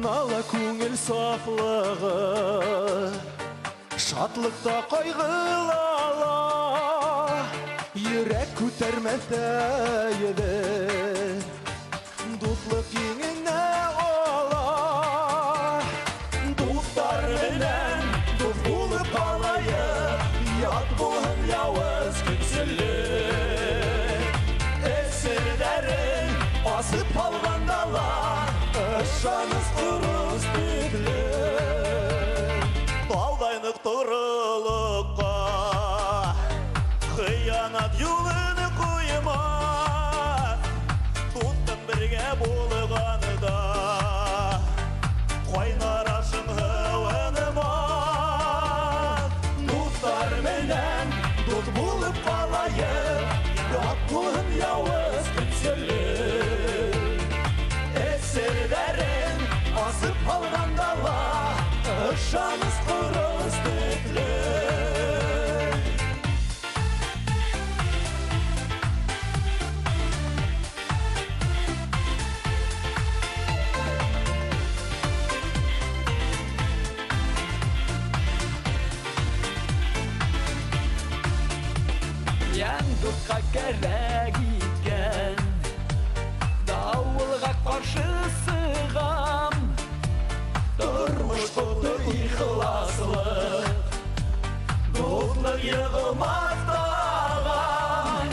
айнала көңіл сафлығы, шатлықта қайғылала, ерек көтермәсті еді, дуслық еңіне ола. Достар менен дос болып қалайық, ят болын яуыз күнсілі. Әсірдәрін асып алғандалар, Шаныз құрыз беглі. Талдайнық тұрылыққа, қиянат юлыны қойма, туттым бірге болығаны да, қойнар ашын ғауыныма. Достар менен дос болып қалайық, ят болын яуыз күнселі. Әсірдәрін асып алғандала, Шаныз құрыз беглі. Яндыққа кәрәк екен, дауылға қаршы сығам. Тұрмыш құты иқыласлық, достлық еғылмақтаған.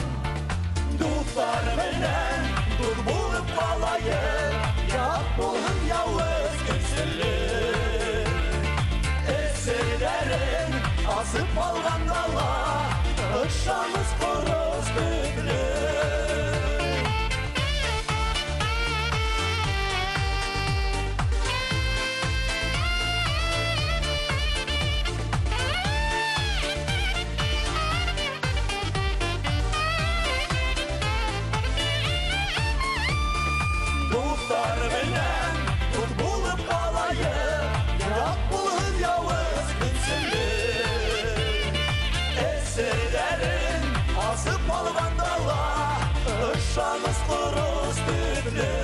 Достар менен дос болып қалайық, ят болын яуыз күнсілі. Әсірдәрін асып алғандала, Шаныз құрыз беглі. Достар менен дос болып қалайық, ят болын яуыз күнсілі. Әсірдәрін асып алғандала, Шаныз құрыз беглі.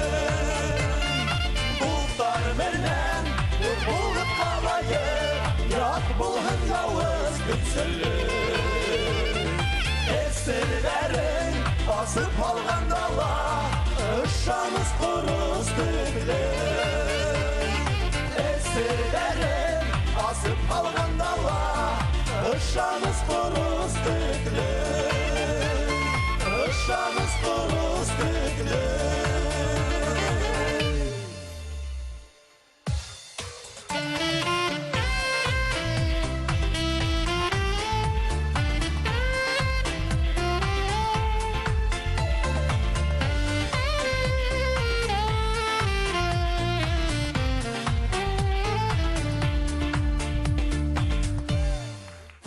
Достар менен дос болып қалайық, ят болын яуыз күнсілі. Әсірдәрін асып алғандала, Шаныз құрыз беглі. Әсірдәрін асып алғандала, Шаныз құрыз беглі. Шаныз құрыз беглі.